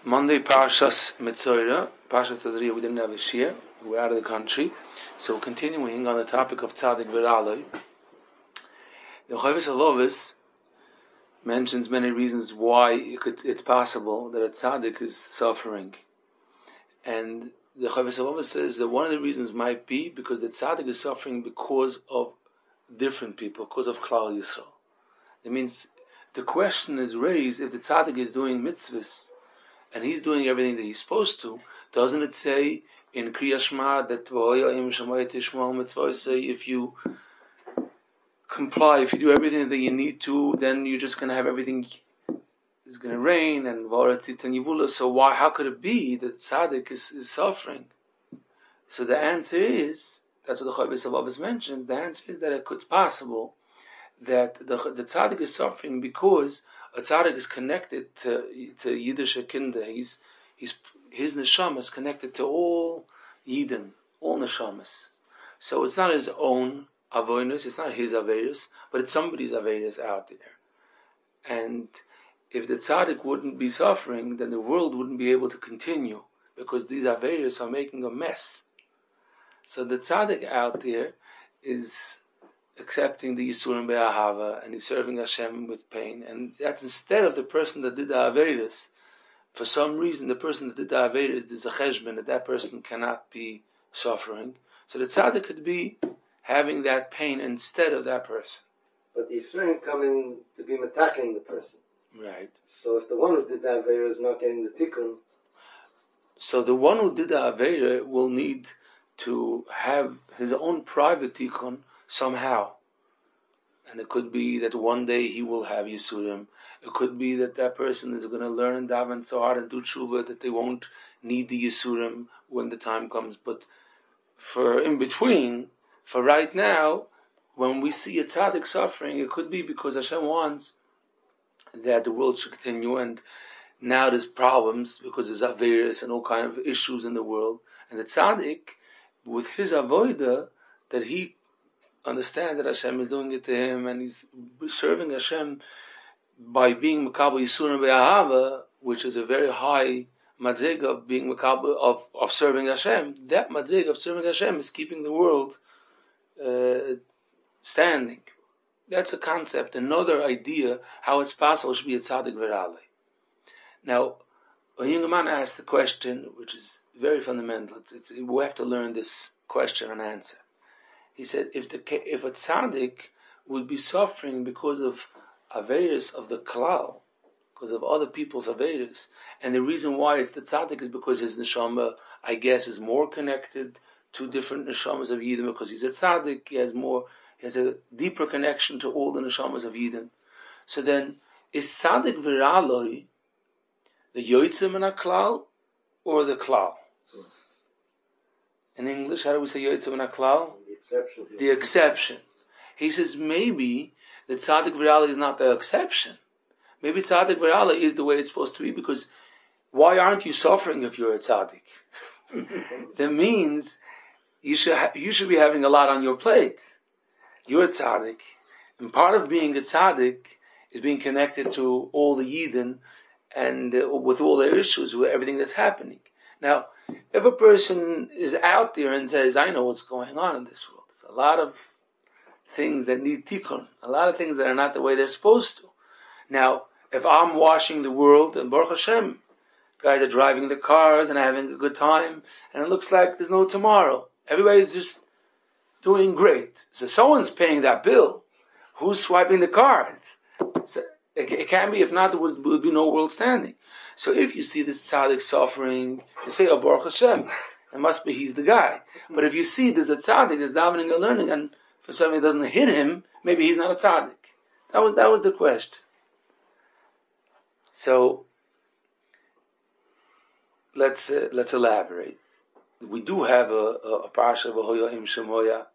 Monday, Parshas Mitzorah. Parshas Azariah, we didn't have a shir. We're out of the country. So continuing on the topic of Tzadik V'Raloi. The Chavis Alovis mentions many reasons why it's possible that a Tzadik is suffering. And the Chavis Alovis says that one of the reasons might be because the Tzadik is suffering because of different people, because of Klal Yisrael. It means the question is raised, if the Tzaddik is doing mitzvahs and he's doing everything that he's supposed to, doesn't it say in Kriya Shema that if you comply, if you do everything that you need to, then you're just going to have everything, it's going to rain and so how could it be that Tzaddik is suffering? So the answer is, that's what the Chavis Avavas mentions, the answer is that it's possible that the tzaddik is suffering because a tzaddik is connected to Yiddish Kinder. His neshama is connected to all Yidden, all neshamas. So it's not his own avoinus, it's not his aveirus, but it's somebody's aveirus out there. And if the tzaddik wouldn't be suffering, then the world wouldn't be able to continue because these aveirus are making a mess. So the tzaddik out there is accepting the Yisurim Be'ahava, and he's serving Hashem with pain. And that's instead of the person that did the Averis. For some reason, the person that did the Averis is a cheshbon, that person cannot be suffering. So the tzaddik could be having that pain instead of that person. But the Yisurim come in to be attacking the person. Right. So if the one who did the Avera is not getting the tikkun, so the one who did the Avera will need to have his own private tikkun somehow. And it could be that one day he will have Yisurim. It could be that person is going to learn and daven so hard and do tshuva that they won't need the Yisurim when the time comes. But for in between, for right now, when we see a tzaddik suffering, it could be because Hashem wants that the world should continue, and now there's problems because there's Averis and all kind of issues in the world. And the tzaddik, with his avodah, that he understand that Hashem is doing it to him, and he's serving Hashem by being Makabel Yisurim Be'ahava, which is a very high madrig of being Makabel of serving Hashem. That madrig of serving Hashem is keeping the world standing. That's a concept, another idea how it's possible it should be a tzaddik v'ralei. Now, a young man asked the question, which is very fundamental. We have to learn this question and answer. He said, if a tzaddik would be suffering because of averis of the klal, because of other people's averis, and the reason why it's the tzaddik is because his neshama, I guess, is more connected to different neshamas of Yidden, because he's a tzaddik, he has a deeper connection to all the neshamas of Yidden. So then, is tzaddik v'raloi the yotzim in a klal or the klal? In English, how do we say yotzim in a klal? The exception. He says maybe the tzaddik v'raloi is not the exception. Maybe tzaddik v'raloi is the way it's supposed to be, because why aren't you suffering if you're a tzaddik? That means you should be having a lot on your plate. You're a tzaddik, and part of being a tzaddik is being connected to all the Yidden and with all their issues, with everything that's happening. Now, if a person is out there and says, I know what's going on in this world, there's a lot of things that need tikkun, a lot of things that are not the way they're supposed to. Now, if I'm washing the world, and Baruch Hashem, guys are driving the cars and having a good time, and it looks like there's no tomorrow. Everybody's just doing great. So someone's paying that bill. Who's swiping the cards? So it can't be, if not, there would be no world standing. So if you see this tzaddik suffering, you say, oh, Baruch Hashem, it must be he's the guy. But if you see there's a tzaddik that's davening and learning, and for something that doesn't hit him, maybe he's not a tzaddik. That was the question. So let's elaborate. We do have a parsha of Ahoya Im Shemoya,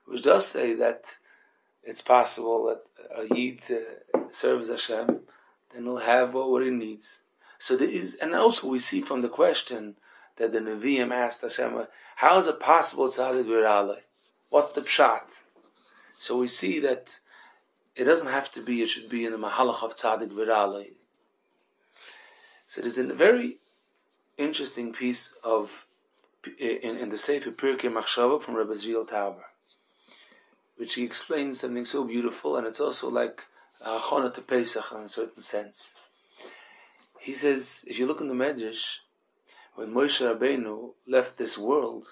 which does say that it's possible that a Yid serves Hashem, then he'll have what he needs. So there is, and also we see from the question that the Nevi'im asked Hashem, how is it possible tzaddik v'ralei? What's the pshat? So we see that it doesn't have to be, it should be in the mahalach of tzaddik v'ralei. So there's a very interesting piece of in the Sefer Pirkei Machshava from Rebbe Zriel Tauber, which he explains something so beautiful, and it's also like a Chona to Pesach in a certain sense. He says, if you look in the Medrash, when Moshe Rabeinu left this world,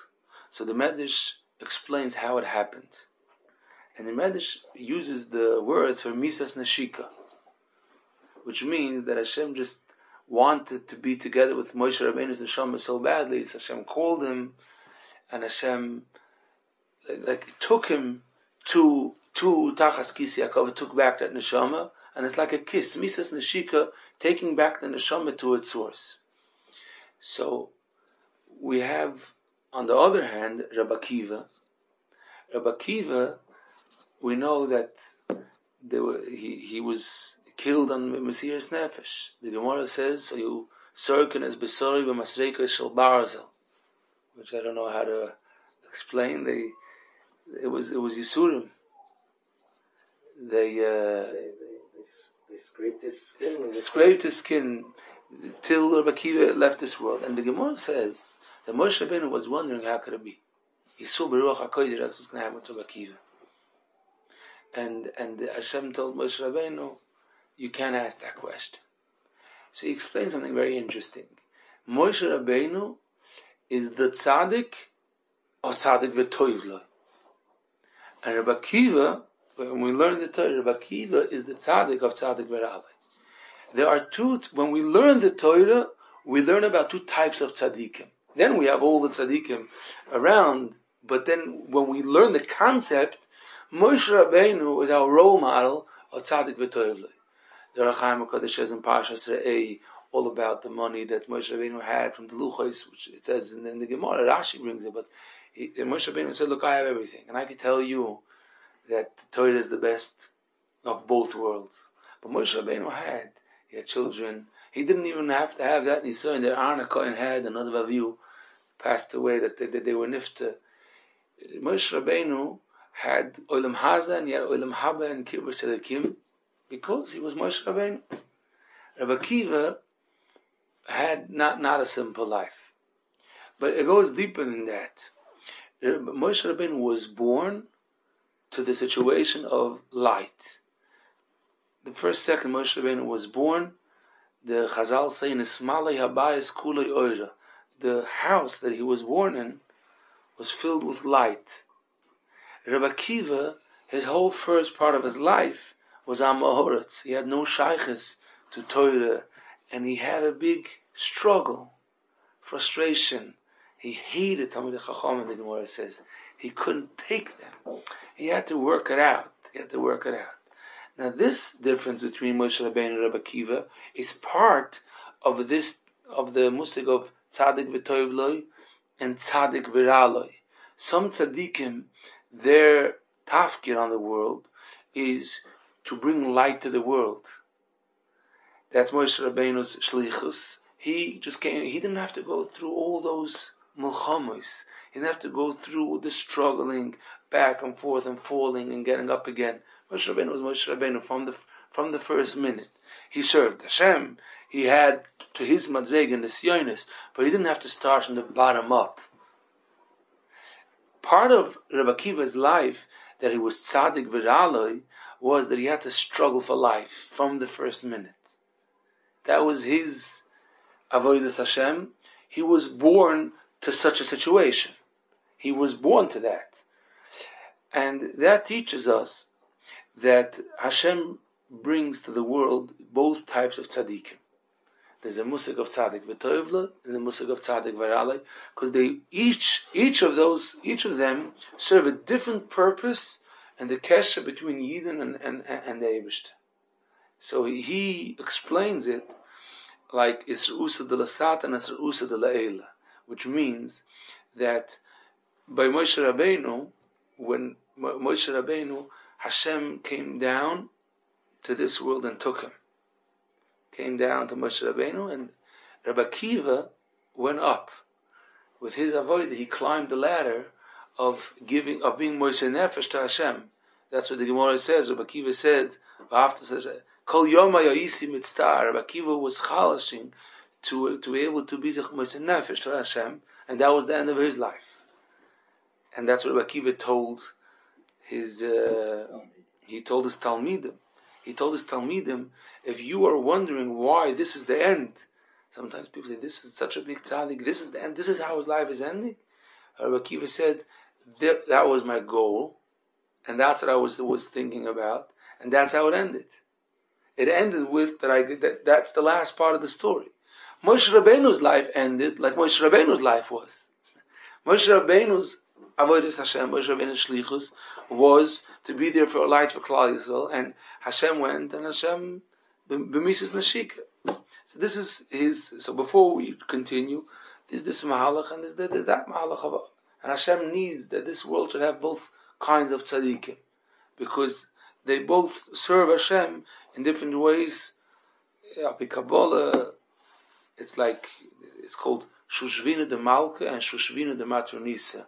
so the Medrash explains how it happened. And the Medrash uses the words for Misas Neshika, which means that Hashem just wanted to be together with Moshe Rabeinu's neshama so badly, so Hashem called him, and Hashem took him to Tachas Kis Yaakov, took back that neshama, and it's like a kiss, Misas Neshika, taking back the neshama to its source. So we have, on the other hand, Rabbi Akiva. Rabbi Akiva, we know that he was killed on Mesiras Nefesh. The Gemara says, so you circun as besori b'masreika shel barzel, which I don't know how to explain. It was Yisurim. They scraped his skin. Scraped his skin till Rabbi Akiva left this world. And the Gemara says that Moshe Rabbeinu was wondering how could it be. He saw Beruach HaKodesh, that's what's going to happen to Rabbi Akiva. And Hashem told Moshe Rabbeinu, you can't ask that question. So he explains something very interesting. Moshe Rabbeinu is the tzaddik of tzaddik v'toivloi. And Rabbi Akiva, when we learn the Torah, Rabbi Akiva is the tzaddik of tzaddik v'ralei. There are when we learn the Torah, we learn about two types of tzaddikim. Then we have all the tzaddikim around, but then when we learn the concept, Moshe Rabbeinu is our role model of tzaddik v'toivloi. The Rachaim HaKadosh says in Parshas Re'ei all about the money that Moshe Rabbeinu had from the Luchos, which it says in the Gemara, Rashi brings it, but Moshe Rabbeinu said, look, I have everything, and I can tell you that the Torah is the best of both worlds. But Moshe Rabbeinu he had children. He didn't even have to have that Nisayon that Aaron Cohen had, another Vaviu passed away, that they were nifta. Moshe Rabbeinu had Olam Haza and he had Olam Haba and Kibbur Tzadikim, because he was Moshe Rabeinu. Rabbi Akiva had not a simple life. But it goes deeper than that. Moshe Rabeinu was born to the situation of light. The first second Moshe Rabeinu was born, the Chazal say, Nismalei habayis kulei oira. The house that he was born in was filled with light. Rabbi Akiva, his whole first part of his life was Amahoretz. He had no shayches to Torah, and he had a big struggle, frustration. He hated Talmidei Chacham, the Gemara says. He couldn't take them. He had to work it out. Now this difference between Moshe Rabbeinu and Rabbi Akiva is part of the musig of Tzaddik v'Toivloi and Tzaddik v'Raloi. Some Tzadikim, their tafkir on the world is to bring light to the world. That's Moshe Rabbeinu's shlichus. He just came. He didn't have to go through all those mulchamos. He didn't have to go through the struggling back and forth and falling and getting up again. Moshe Rabbeinu was Moshe Rabbeinu from the first minute. He served Hashem. He had to his madreg and the sionis, but he didn't have to start from the bottom up. Part of Rabbi Akiva's life that he was tzaddik v'raloi was that he had to struggle for life from the first minute. That was his avodas Hashem. He was born to such a situation. He was born to that. And that teaches us that Hashem brings to the world both types of tzaddikim. There's a musig of tzaddik v'toivla and a musig of tzaddik v'ralei, because they each of them serve a different purpose and the kesher between Yidden and the Eibishter. So he explains it like Isrusa de la Sat and Isrusa de la Eila, which means that by Moshe Rabbeinu, when Moshe Rabbeinu, Hashem came down to this world and took him. Came down to Moshe Rabbeinu, and Rabbi Akiva went up. With his avodah, he climbed the ladder of being Moshe Nefesh to Hashem. That's what the Gemara says. Rabbi Akiva said, Kol Yoma Yoisi Mitztar. Rabbi Akiva was chalashing to be able to be Zechmois Nefesh to Hashem, and that was the end of his life. And that's what Akiva told his Talmidim. He told his Talmidim, if you are wondering why this is the end, sometimes people say, this is such a big tzaddik, this is the end, this is how his life is ending. Rabbi Akiva said, that was my goal, and that's what I was thinking about, and that's how it ended. It ended with that's the last part of the story. Moshe Rabbeinu's life ended like Moshe Rabbeinu's life was. Moshe Rabbeinu's Avodas Hashem, Moshe Rabbeinu's Shlichus, was to be there for a light for Klal Yisrael, and Hashem went, and Hashem b'mises nashika. So this is his. So before we continue, there's this mahalach and there's that mahalach, and Hashem needs that this world should have both kinds of tzadikim, because they both serve Hashem in different ways. Kabbalah, it's called Shushvina de Malka and Shushvina de Matronisa.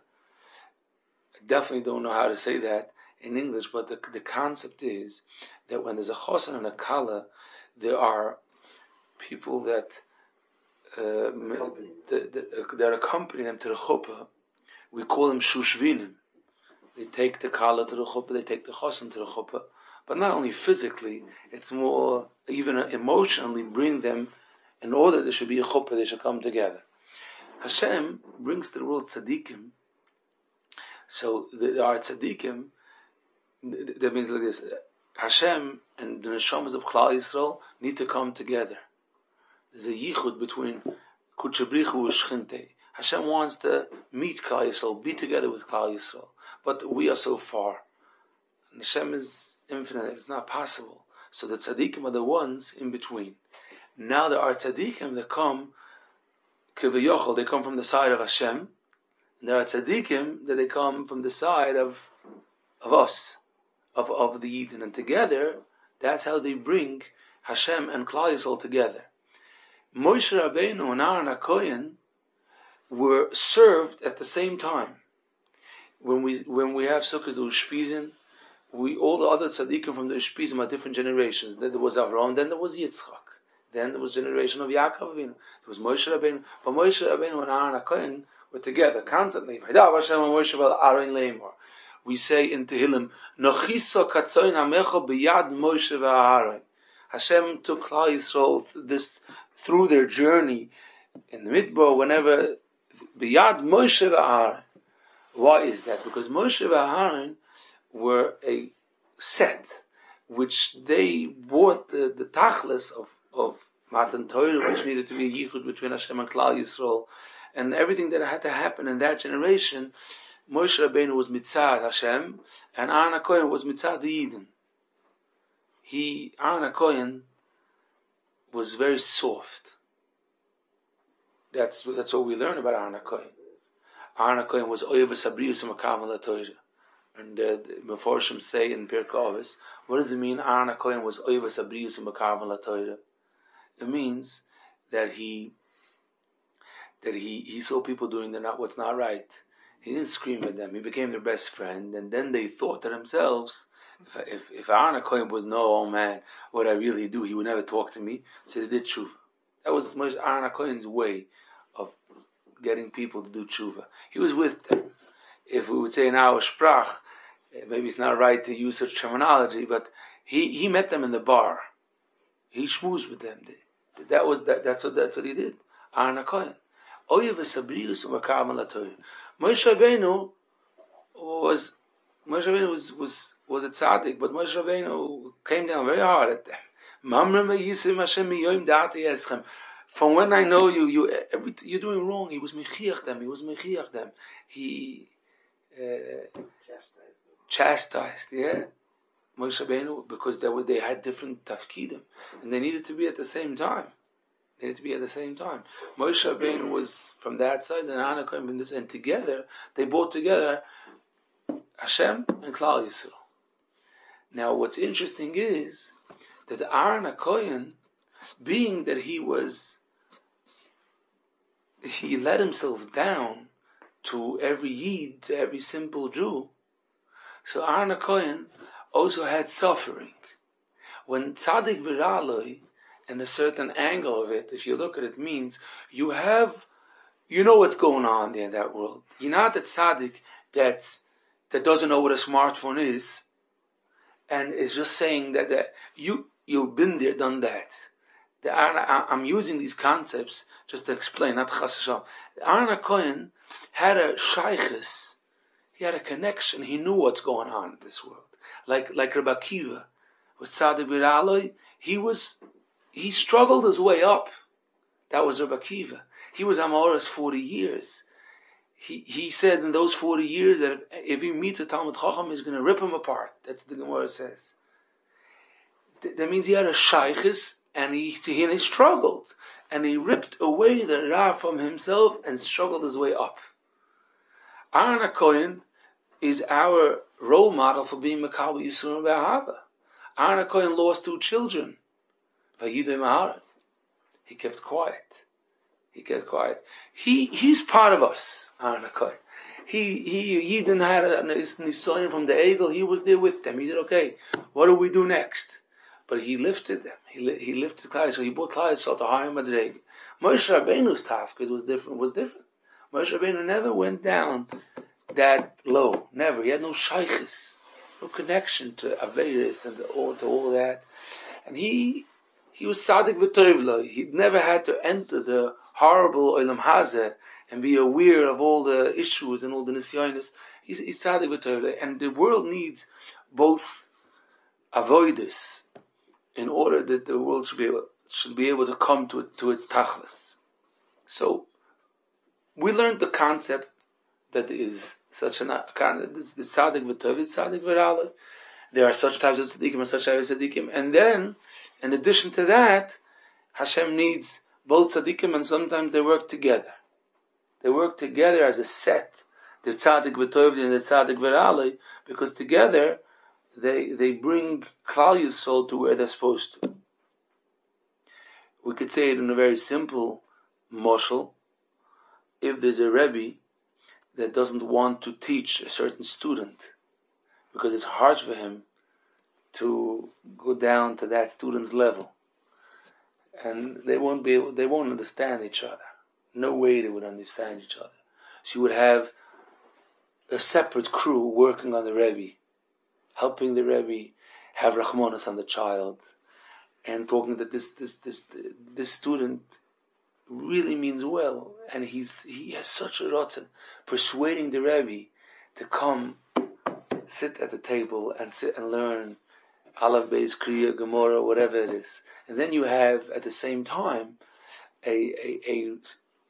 I definitely don't know how to say that in English, but the concept is that when there's a chosan and a kala, there are people that accompany them to the chuppah. We call them Shushvinim. They take the kala to the chuppah, they take the chosan to the chuppah. But not only physically, it's more even emotionally bring them in order there should be a chuppah, they should come together. Hashem brings to the world tzadikim. So there are tzadikim, that means like this, Hashem and the neshamas of Klal Yisrael need to come together. There's a yichud between Kutchabrichu and Shchinte. Hashem wants to meet Klal Yisrael, be together with Klal Yisrael. But we are so far. And Hashem is infinite, it's not possible. So the tzaddikim are the ones in between. Now there are tzaddikim that come, Kivayochel, they come from the side of Hashem. And there are tzaddikim that they come from the side of us, of the Yidden. And together, that's how they bring Hashem and Klal Yisrael together. Moshe Rabeinu and Aaron HaKohen were served at the same time. When we have Sukkot Ushpizin, all the other tzaddikim from the Ushpizim are different generations. Then there was Avraham, then there was Yitzchak. Then there was generation of Yaakov. There was Moshe Rabeinu. But Moshe Rabeinu and Aaron HaKohen were together constantly. We say in Tehillim, Nochiso katzoin amecho b'yad Moshe v'Aaron. Hashem took Klal Yisrael through their journey in the Midbar, whenever b'yad Moshe v'Aaron. Why is that? Because Moshe v'Aaron were a set which they brought the tachlis of Matan Torah, which needed to be a yichud between Hashem and Klal Yisrael, and everything that had to happen in that generation. Moshe Rabeinu was mitzad Hashem, and Aaron HaKohen was mitzad the Yidden. Aaron HaKohen was very soft. That's what we learn about Aaron HaKohen. Aaron HaKohen was oyev sabrius makavam LaTorah. And the Meforshim say in Pirkei Avos, what does it mean Aaron HaKohen was oyev sabrius makavam LaTorah? It means that he saw people doing what's not right. He didn't scream at them. He became their best friend, and then they thought to themselves, if Aaron HaKohen would know, oh man, what I really do, he would never talk to me. So they did tshuva. That was Aaron HaKohen's way of getting people to do tshuva. He was with them. If we would say in our sprach, maybe it's not right to use such terminology, but he met them in the bar. He schmoozed with them. That's what he did. Aaron HaKohen. Oyev sabrius u'makavam LaTorah. Moshe Rabeinu was a tzaddik, but Moshe Rabeinu came down very hard at them. From when I know you're doing wrong, he was mechiach them. He chastised, yeah. Moshe Rabeinu, because they had different tafkidim, and they needed to be at the same time. Moshe Rabeinu was from that side, and Aaron HaKohen from this, and together they brought together Hashem and Klal Yisrael. Now, what's interesting is that Aaron HaKohen, being that he let himself down to every Yid, to every simple Jew. So Aaron HaKohen also had suffering. When Tzadik Viraloi and a certain angle of it, if you look at it, means you know what's going on there in that world. You're not a tzaddik that doesn't know what a smartphone is, and is just saying that you've been there, done that. I'm using these concepts just to explain, not chas v'shalom. Aaron HaKohen had a shaykhis, he had a connection, he knew what's going on in this world. Like Rebbi Akiva, with Tzadik V'Raloi, he struggled his way up. That was Rebbi Akiva. He was Amoris 40 years. He said in those 40 years that if he meets a Talmud Chacham, he's going to rip him apart. That's what the Gemara says. That means he had a shaykhis, and he struggled. And he ripped away the Ra from himself and struggled his way up. Aaron HaKohen is our role model for being Makabel Yisurim V'Ahava. Aaron HaKohen lost 2 children. He kept quiet. He's part of us, Aaron HaKohen. He didn't have a nisayon from the Egel. He was there with them. He said, okay, what do we do next? But he lifted them. He lifted Klal Yisrael. He brought Klal Yisrael to higher madreg. Moshe Rabbeinu's tafkid was different. Moshe Rabbeinu never went down that low. Never. He had no shaykhis, no connection to Averis and to all that. And he was Tzadik V'Tovlo. He never had to enter the horrible Olam Hazeh and be aware of all the issues and all the nisyonis. He's Tzadik V'Tovlo. And the world needs both avoidus in order that the world should be able to come to its tachlis. So we learned the concept that is such an it's the tzaddik v'tov, tzaddik v'ralev. There are such types of tzadikim and such types of tzadikim, and then in addition to that, Hashem needs both tzadikim, and sometimes they work together. They work together as a set, the tzaddik v'tov and the tzaddik v'ralev, because together they bring Klal Yisrael to where they're supposed to. We could say it in a very simple moshel. If there's a Rebbi that doesn't want to teach a certain student because it's hard for him to go down to that student's level, and they won't understand each other. No way they would understand each other. So you would have a separate crew working on the Rebbi, helping the Rebbe have rachmanos on the child, and talking that this student really means well, and he has such a rotten, persuading the Rebbe to come sit at the table and sit and learn Aleph, Beis, Kriya, Gemara, whatever it is. And then you have at the same time a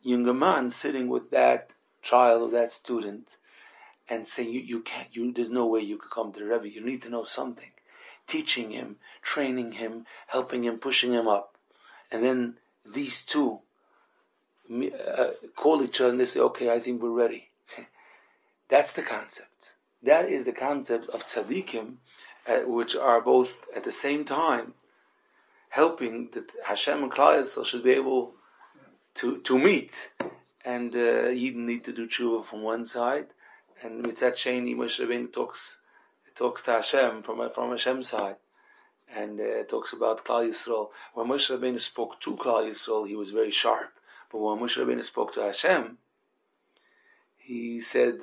younger man sitting with that child, that student, and saying, you can't, there's no way you could come to the Rebbe. You need to know something. Teaching him, training him, helping him, pushing him up. And then these two call each other and they say, okay, I think we're ready. That's the concept. That is the concept of tzadikim, which are both at the same time helping that Hashem and Klal Yisrael should be able to meet. And you need to do tshuva from one side, and Mitzat Sheni, Moshe Rabeinu talks to Hashem from Hashem's side, and talks about Klal Yisrael. When Moshe Rabeinu spoke to Klal Yisrael, he was very sharp. But when Moshe Rabeinu spoke to Hashem, he said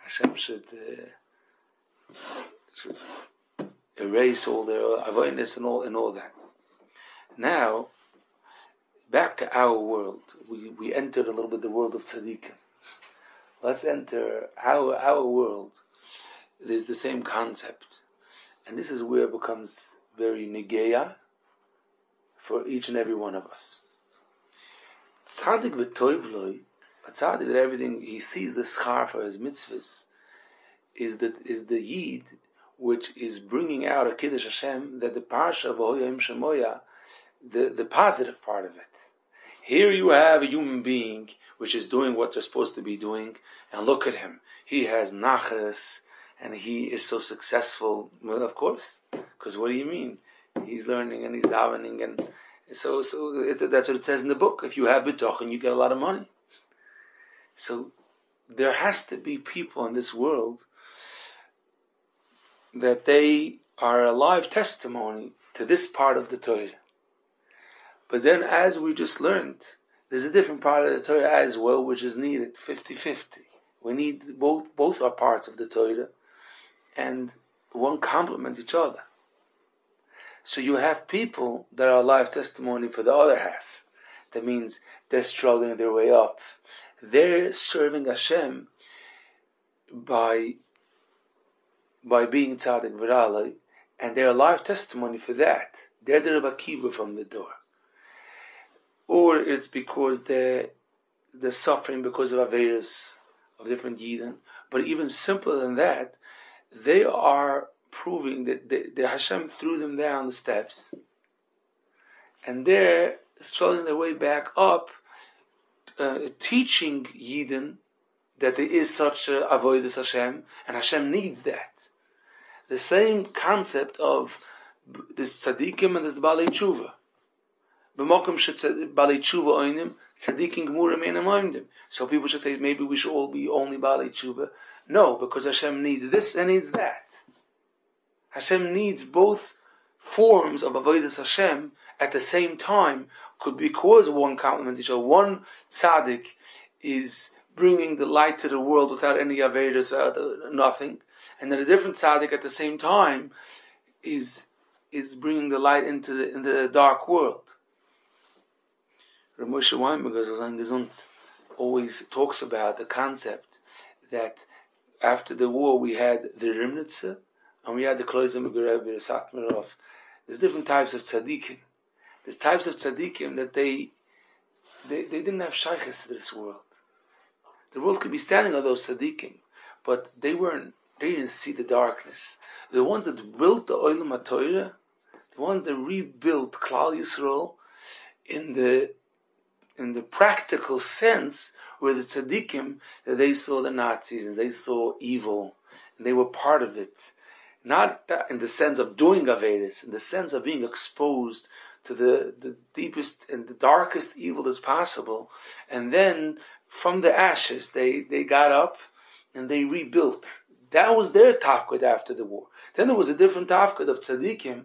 Hashem should erase all their avoidance and all that. Now, back to our world. We entered a little bit the world of tzadikim. Let's enter our world. There's the same concept. And this is where it becomes very negeya for each and every one of us. Tzadik v'toivloi, a tzaddik that everything, he sees the schar for his mitzvahs, is the yid which is bringing out a Kiddush Hashem, that the parsha of Hoyim Shemoya, the positive part of it. Here you have a human being which is doing what they're supposed to be doing, and look at him. He has nachas, and he is so successful. Well, of course, because what do you mean? He's learning and he's davening, and so that's what it says in the book. If you have bitochen, you get a lot of money. So there has to be people in this world that they are a live testimony to this part of the Torah. But then, as we just learned, there's a different part of the Torah as well, which is needed, 50-50. We need both are parts of the Torah, and one complement each other. So you have people that are live testimony for the other half. That means they're struggling their way up. They're serving Hashem by being tzaddik v'ralei, and they're a live testimony for that. They're the Rebbi Akiva from the door. Or it's because they're suffering because of averos of different yidden. But even simpler than that, they are proving that the Hashem threw them down the steps, and they're struggling their way back up, teaching yidden that there is such a avodas Hashem, and Hashem needs that. The same concept of this tzadikim and this balei tshuva. B'mokum balei tshuva oinim, tzadikim gemurim einam oimdim. So people should say maybe we should all be only balei tshuva. No, because Hashem needs this and needs that. Hashem needs both forms of avodas Hashem at the same time, because one complement each other. One tzaddik is bringing the light to the world without any averos, nothing, and then a different tzaddik at the same time is bringing the light into the dark world. Moshe always talks about the concept that after the war we had the Rimnitze and we had the Kloizim Rebbi, the Satmarov. There's different types of tzadikim. There's types of tzadikim that they didn't have shaykhs to this world. The world could be standing on those tzadikim, but they didn't see the darkness. The ones that built the Olam HaTorah, the ones that rebuilt Klal Yisrael in the practical sense, were the tzadikim that they saw the Nazis and they saw evil and they were part of it. Not in the sense of doing averos, in the sense of being exposed to the deepest and the darkest evil that's possible, and then from the ashes they got up and they rebuilt. That was their tafkid after the war. Then there was a different tafkid of tzadikim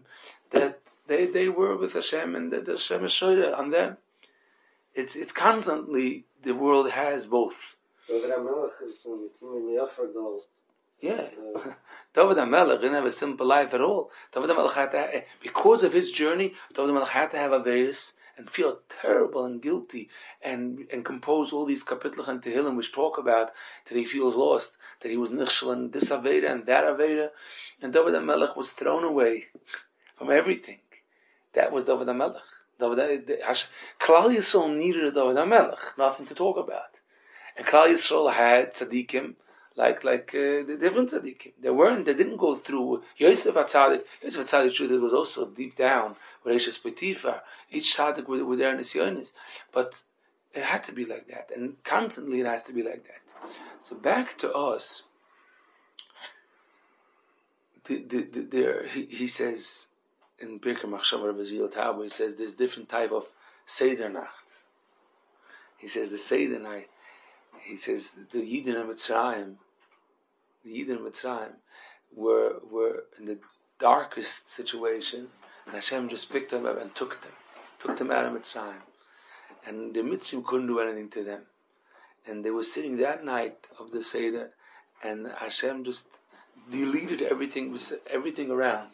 that they were with Hashem, and the Hashem is shoyre on them. It's constantly the world has both. Yeah, David HaMelech didn't have a simple life at all. David HaMelech had to, because of his journey, David HaMelech had to have averos and feel terrible and guilty and compose all these kapitlich and tehillim which talk about that he feels lost, that he was nichshel in this aveda and that aveda, and David HaMelech was thrown away from everything. That was David HaMelech. Klal Yisrael needed a David HaMelech, nothing to talk about, and Klal Yisrael had tzadikim. Like the different tzadikim. They didn't go through Yosef HaTzadik. Yosef HaTzadik, truth, it was also deep down with Eishes Potiphar. Each tzaddik with their nisyonis. But it had to be like that. And constantly it has to be like that. So back to us. He says, in Birkei Machshava Rebbi Tabo, he says there's different type of Seder Nachts. He says the Seder night. He says the Yidden of Mitzrayim were in the darkest situation, and Hashem just picked them up and took them out of Mitzrayim, and the Mitzrayim couldn't do anything to them, and they were sitting that night of the Seder, and Hashem just deleted everything around.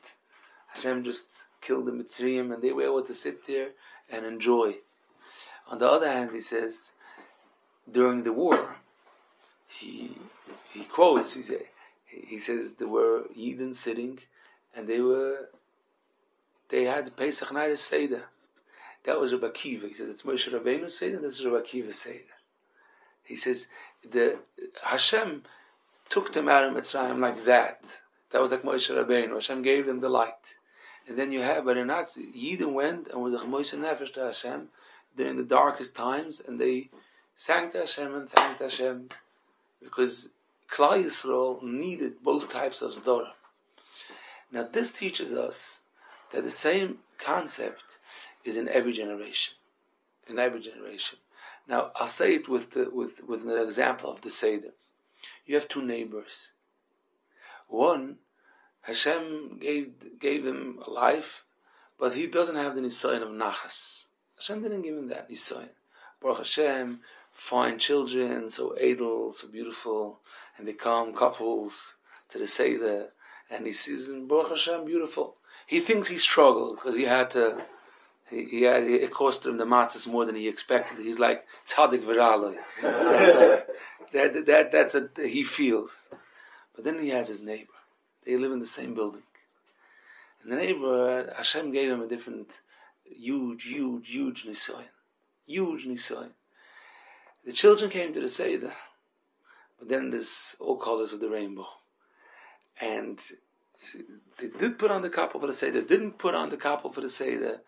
Hashem just killed the Mitzrayim, and they were able to sit there and enjoy. On the other hand, he says, during the war, he quotes, he says there were Yidden sitting, and they had the Pesach night as Seder. That was Rebbi Akiva. He said it's Moshe Rabeinu Seder, and this is Rebbi Akiva Seder. He says the Hashem took them out of Mitzrayim like that. That was like Moshe Rabeinu. Hashem gave them the light. And then you have, but in that, Yidden went and was a Chmois Nefesh to Hashem during the darkest times, and they sang to Hashem and thanked Hashem, because Klal Yisrael needed both types of Zdorim. Now this teaches us that the same concept is in every generation. In every generation. Now I'll say it with an example of the Seder. You have two neighbors. One, Hashem gave him a life, but he doesn't have the nisayon of nachas, Hashem didn't give him that nisayon. Baruch Hashem, fine children, so edel, so beautiful, and they come couples to the Seder, and he sees them, Baruch Hashem, beautiful. He thinks he struggled because it cost him the matzahs more than he expected. He's like Tzadik Viralai. That's he feels. But then he has his neighbor. They live in the same building. And the neighbor, Hashem gave him a different, huge nisayon. Huge nisayon. The children came to the Seder, but then there's all colors of the rainbow. And they did put on the couple for the Seder, didn't put on the couple for the Seder,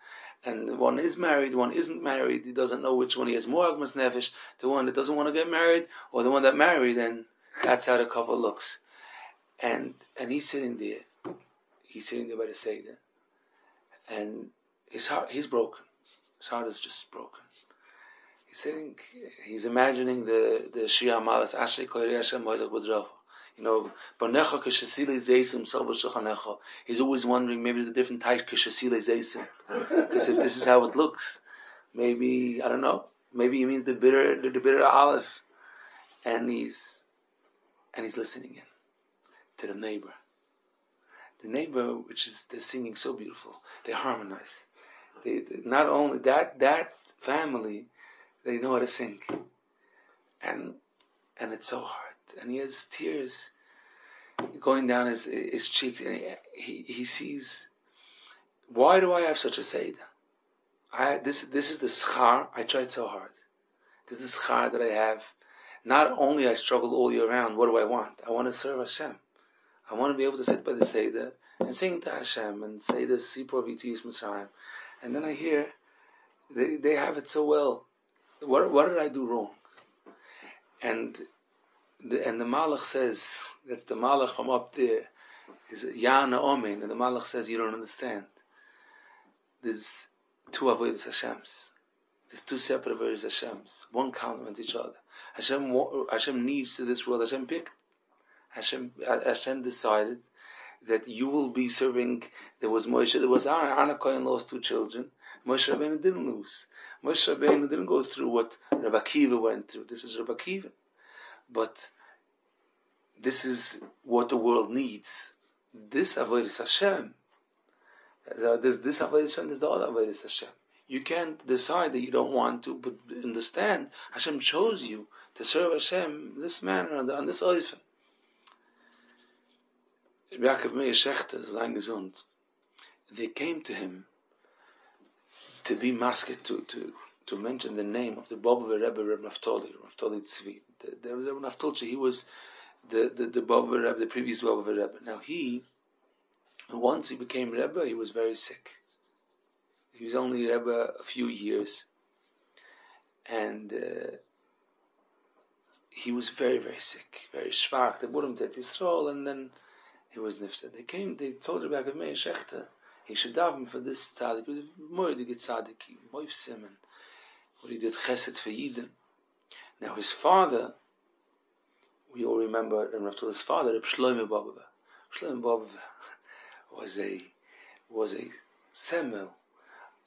and one is married, one isn't married, he doesn't know which one he has more agmas nefesh, the one that doesn't want to get married, or the one that married, and that's how the couple looks. And he's sitting there by the Seder, and his heart, he's broken. His heart is just broken. He's imagining the Shia Malas, Ashrei Koirei Hashem Moilech B'Dracha. Banecha k'shesile zeisim salva shechanecha. He's always wondering, maybe there's a different type k'shesile zeisim. Because if this is how it looks, maybe, I don't know, maybe he means the bitter olive. And he's listening in to the neighbor. The neighbor, they're singing so beautiful. They harmonize. They not only that family, they know how to sing. And it's so hard. And he has tears going down his cheek, and he sees, why do I have such a Seder? This is the schar. I tried so hard. This is the schar that I have. Not only I struggle all year round, what do I want? I want to serve Hashem. I want to be able to sit by the Seder and sing to Hashem and say the Sipur V'Tiyus Mitzrayim. And then I hear they have it so well. What did I do wrong? And the Malach says, that's the Malach from up there, is Yana Omen, and the Malach says, you don't understand. There's two avodas Hashems. There's two separate avodas Hashems. One complement each other. Hashem needs to this world. Hashem picked. Hashem decided that you will be serving. There was Moshe, there was Aaron Cohen lost two children. Moshe Rabeinu didn't lose. Moshe Rabeinu didn't go through what Rabbi Akiva went through. This is Rabbi Akiva. But this is what the world needs. This avodas Hashem. This avodas Hashem is the other avodas Hashem. You can't decide that you don't want to, but understand Hashem chose you to serve Hashem in this manner, on this earth. Yaakov Meir Shechter, sein gesund. They came to him to be masked, to mention the name of the Baba Rebbe, Reb Naftali Tzvi. There was Reb Naftali, he was the Baba Rebbe, the previous Baba Rebbe. Now once he became Rebbe, he was very sick. He was only Rebbe a few years. And he was very, very sick, very schwach. They put him to Yisrael, and then he was nifted. They told Rebbe Meir Shechter, he should daven for this tzaddik. He was a moedige tzaddik, moifsim, and what he did chesed for Yidden. Now his father, we all remember, and Raftali's father, Reb Shlomo Bobova. Shlomo Bobova was a semel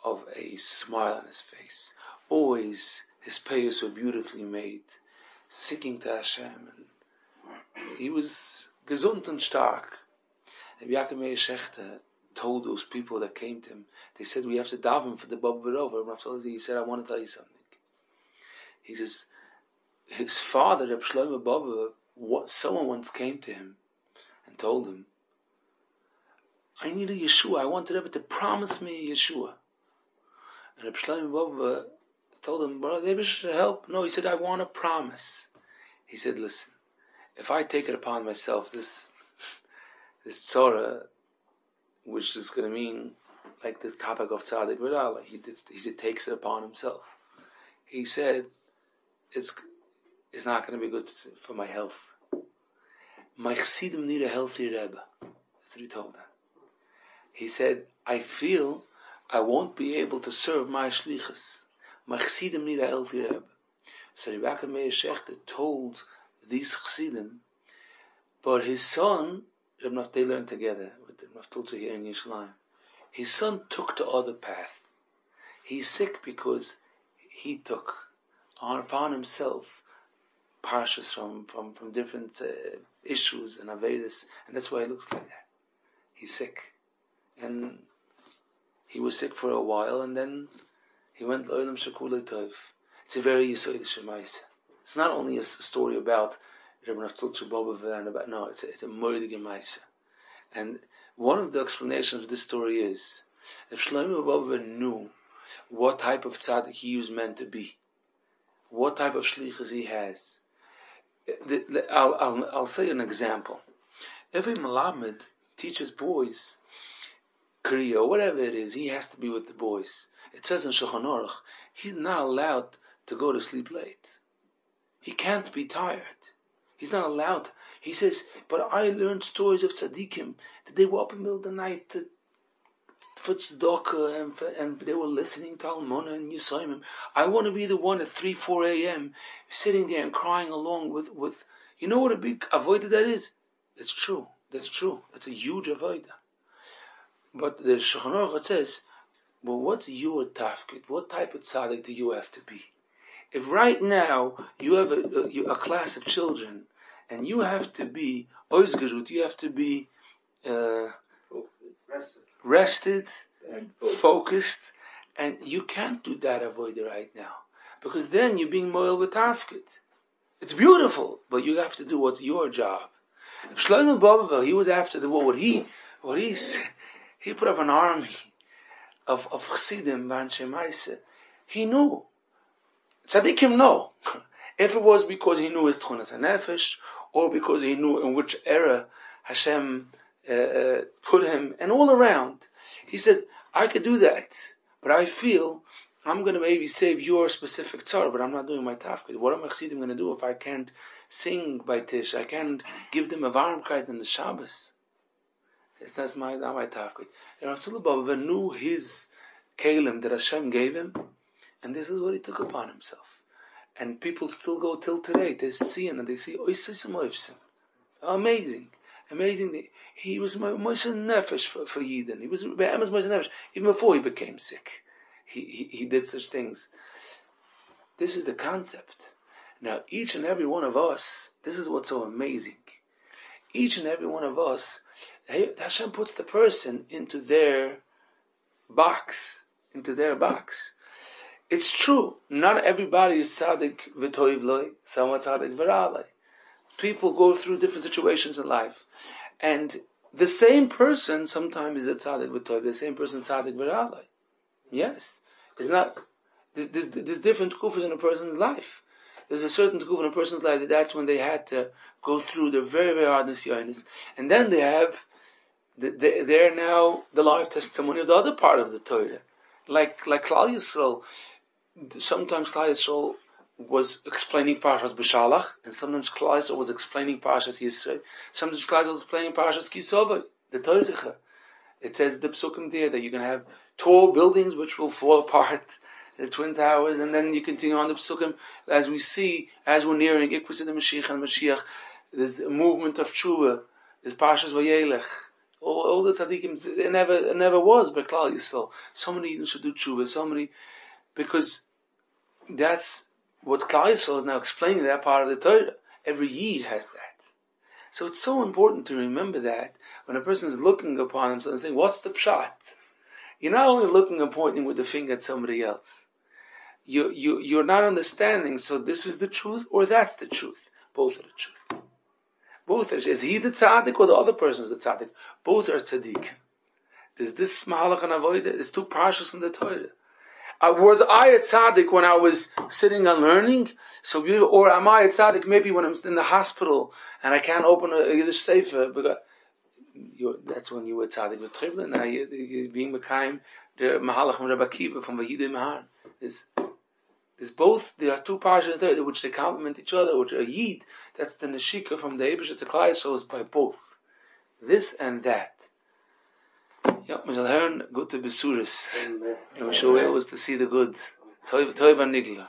of a smile on his face. Always his prayers were beautifully made, singing to Hashem, and he was gesund and stark. And Yaakov Meir Shechter told those people that came to him, they said, we have to daven for the Baba Verova. He said, I want to tell you something. He says, his father, Reb Shlomo Baba, someone once came to him and told him, I need a Yeshua. I wanted Rebbe to promise me a Yeshua. And Reb Shlomo Baba told him, brother, Rebbe should help. No, he said, I want a promise. He said, listen, if I take it upon myself, this tzara, which is going to mean like the topic of Tzadik V'Rala, he takes it upon himself. He said, it's not going to be good for my health. My chassidim need a healthy Rebbe. That's what he told them. He said, I feel I won't be able to serve my shlichus. My chassidim need a healthy Rebbe. So Yaakov Meir Shechter told these chassidim, but his son, they learned together with the Naftali here in Yerushalayim. His son took the other path. He's sick because he took upon himself parshas from different issues and avedas, and that's why he looks like that. He's sick, and he was sick for a while, and then he went l'olam shekulei tov. It's a very yesodic shemaisa. It's not only a story about Rebbi and about it's a moedige maisa. And one of the explanations of this story is if Shlomo Baba knew what type of tzaddik he was meant to be, what type of shlichus he has. I'll say an example. If a Malamed teaches boys Kriya or whatever it is, he has to be with the boys. It says in Shulchan Aruch, he's not allowed to go to sleep late. He can't be tired. He's not allowed. He says, but I learned stories of tzadikim that they were up in the middle of the night for tzedakah and they were listening to Almona and Yisayimim. I want to be the one at 3-4 a.m. sitting there and crying along with you know what a big avodah that is? That's true. That's a huge avodah. But the Shulchan Aruch says, well, what's your tafkid? What type of tzaddik do you have to be? If right now you have a class of children and you have to be oizgerut, you have to be rested and focused, and you can't do that avodah right now because then you're being moil with tafkid. It's beautiful, but you have to do what's your job. If Shlomo Baba, he was after the war, he put up an army of chassidim, Anshe Maaseh. He knew. Tzadikim know. If it was because he knew his tchunas hanefesh, or because he knew in which era Hashem put him, and all around, he said, I could do that, but I feel I'm going to maybe save your specific tzar, but I'm not doing my tafkid. What am I chassidim going to do if I can't sing by Tish? I can't give them a varmkeit in the Shabbos. That's not my tafkid. And Rav Tzula Baba knew his kelim that Hashem gave him, and this is what he took upon himself. And people still go till today. They see him and they see oisim oifsim. Amazing. He was Moshe Nefesh for Yidden. He was Be'emes Moshe Nefesh. Even before he became sick, he did such things. This is the concept. Now, each and every one of us, this is what's so amazing. Each and every one of us, Hashem puts the person into their box. It's true. Not everybody is tzaddik v'toiv loy, some are tzaddik v'ralei. People go through different situations in life. And the same person sometimes is a tzaddik v'toiv, the same person is tzaddik v'ralei. Yes. It's not, there's different kufas in a person's life. There's a certain kuf in a person's life that's when they had to go through the very, very hard nisyonis. And then they have, they're now the life testimony of the other part of the Torah. Like Klal Yisrael, sometimes Klal Yisrael was explaining Parshas B'Shalach, and sometimes Klal Yisrael was explaining Parshas Yisrael. Sometimes Klal Yisrael was explaining Parshas Kisova, the Torah. It says the psukim there that you're going to have tall buildings which will fall apart, the twin towers, and then you continue on the psukim as we see, as we're nearing Ikvus the Mashiach and Mashiach, there's a movement of tshuva, there's Parshas Vayelech. All the tzadikim, it never was, but Klal Yisrael. So many should do tshuva, because that's what Klal Yisrael is now explaining, that part of the Torah. Every Yid has that. So it's so important to remember that when a person is looking upon himself and saying, what's the pshat? You're not only looking and pointing with the finger at somebody else. You're not understanding, so this is the truth or that's the truth. Both are the truth. Both are. Is he the tzaddik or the other person is the tzaddik? Both are tzaddik. There's this mahalach and avodah. There's two parshas in the Torah. Was I a tzaddik when I was sitting and learning? So beautiful. Or am I a tzaddik maybe when I'm in the hospital and I can't open a Yiddish sefer? Because that's when you were tzaddik with Trivlin. Now you're being mekayim the mahalach from Rebbi Akiva from Vayidei Mahar. There's both. There are two parshas there which they complement each other, which are Yid. That's the neshika from the Eibusha to Klal Yisrael is by both. This and that. Ja, we shall learn good to besuris. And we shall be able to see the good. Toiv and nigla.